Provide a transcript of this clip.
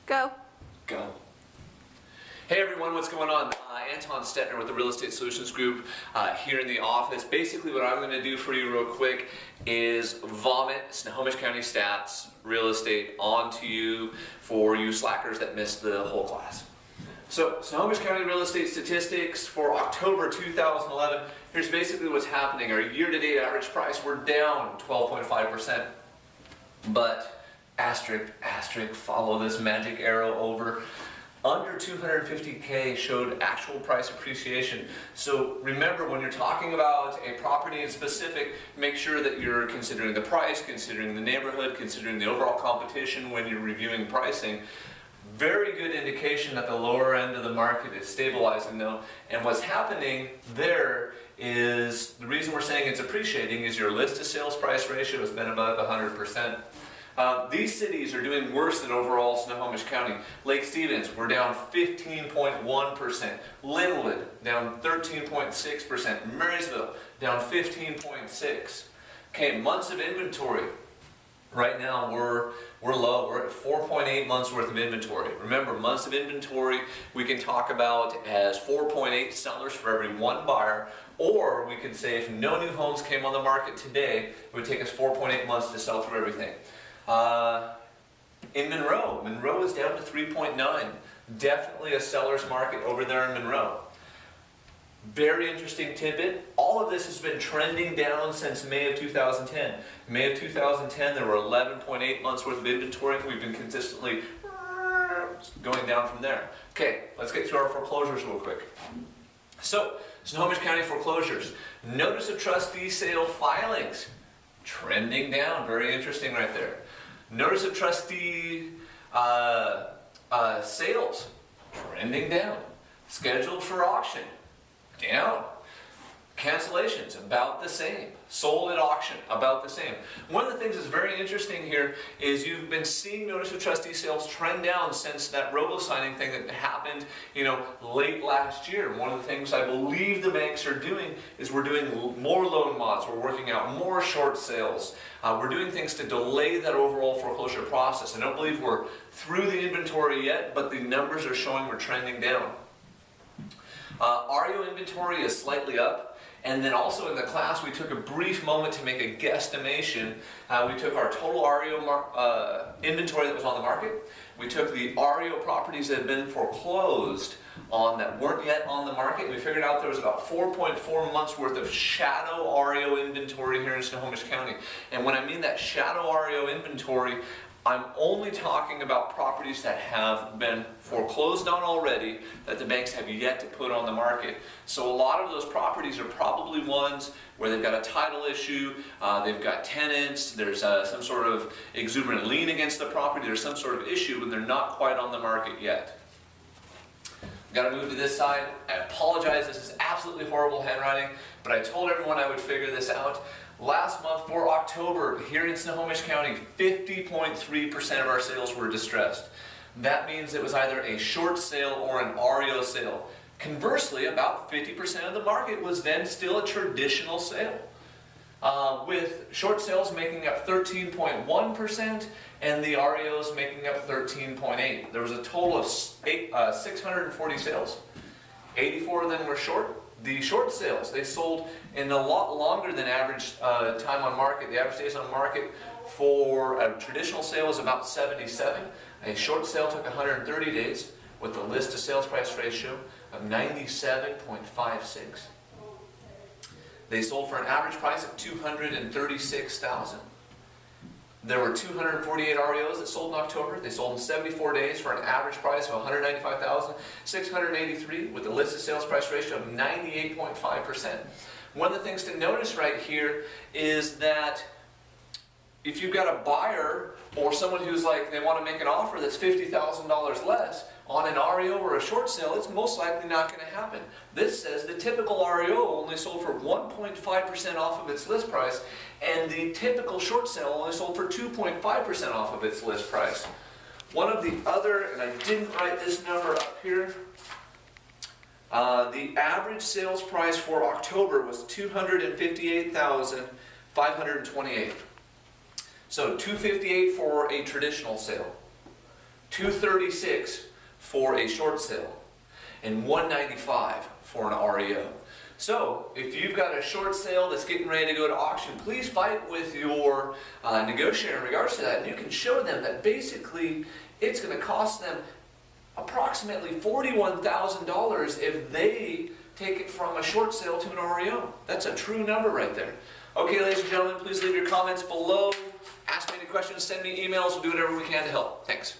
Go. Go. Hey everyone, what's going on? Anton Stetner with the Real Estate Solutions Group here in the office. Basically what I'm going to do for you real quick is vomit Snohomish County stats, real estate, onto you for you slackers that missed the whole class. So Snohomish County real estate statistics for October 2011. Here's basically what's happening. Our year-to-date average price, we're down 12.5%. But asterisk, asterisk, follow this magic arrow over. Under 250K showed actual price appreciation. So remember, when you're talking about a property in specific, make sure that you're considering the price, considering the neighborhood, considering the overall competition when you're reviewing pricing. Very good indication that the lower end of the market is stabilizing though. And what's happening there is, the reason we're saying it's appreciating is your list to sales price ratio has been above 100%. These cities are doing worse than overall Snohomish County. Lake Stevens, we're down 15.1%. Linwood, down 13.6%. Marysville, down 15.6%. Okay, months of inventory. Right now we're low. We're at 4.8 months worth of inventory. Remember, months of inventory we can talk about as 4.8 sellers for every one buyer, or we could say if no new homes came on the market today, it would take us 4.8 months to sell through everything. In Monroe is down to 3.9. Definitely a seller's market over there in Monroe. Very interesting tidbit. All of this has been trending down since May of 2010. May of 2010, there were 11.8 months worth of inventory. We've been consistently going down from there. Okay, let's get through our foreclosures real quick. So, Snohomish County foreclosures. Notice of trustee sale filings. Trending down. Very interesting right there. Notice of trustee sales. Trending down. Scheduled for auction. Down. Cancellations, about the same. Sold at auction, about the same. One of the things that's very interesting here is you've been seeing notice of trustee sales trend down since that robo-signing thing that happened, late last year. One of the things I believe the banks are doing is we're doing more loan mods, we're working out more short sales. We're doing things to delay that overall foreclosure process. I don't believe we're through the inventory yet, but the numbers are showing we're trending down. REO inventory is slightly up. And then also in the class, we took a brief moment to make a guesstimation. We took our total REO inventory that was on the market. We took the REO properties that had been foreclosed on that weren't yet on the market. And we figured out there was about 4.4 months worth of shadow REO inventory here in Snohomish County. And when I mean that shadow REO inventory, I'm only talking about properties that have been foreclosed on already that the banks have yet to put on the market. So a lot of those properties are probably ones where they've got a title issue, they've got tenants, there's some sort of exuberant lien against the property, there's some sort of issue and they're not quite on the market yet. Got to move to this side. I apologize, this is absolutely horrible handwriting, but I told everyone I would figure this out. Last month for October, here in Snohomish County, 50.3% of our sales were distressed. That means it was either a short sale or an REO sale. Conversely, about 50% of the market was then still a traditional sale, with short sales making up 13.1% and the REOs making up 13.8%. There was a total of 640 sales. 84 of them were short. The short sales, they sold in a lot longer than average time on market. The average days on market for a traditional sale is about 77. A short sale took 130 days with a list to sales price ratio of 97.56. They sold for an average price of $236,000. There were 248 REOs that sold in October. They sold in 74 days for an average price of $195,683 with a listed sales price ratio of 98.5%. One of the things to notice right here is that if you've got a buyer or someone who's like, they want to make an offer that's $50,000 less on an REO or a short sale, it's most likely not going to happen. This says the typical REO only sold for 1.5% off of its list price, and the typical short sale only sold for 2.5% off of its list price. One of the other, and I didn't write this number up here, the average sales price for October was $258,528. So $258 for a traditional sale. $236 for a short sale, and $195 for an REO. So, if you've got a short sale that's getting ready to go to auction, please fight with your negotiator in regards to that. And you can show them that basically it's going to cost them approximately $41,000 if they take it from a short sale to an REO. That's a true number right there. Okay, ladies and gentlemen, please leave your comments below. Ask me any questions, send me emails, we'll do whatever we can to help. Thanks.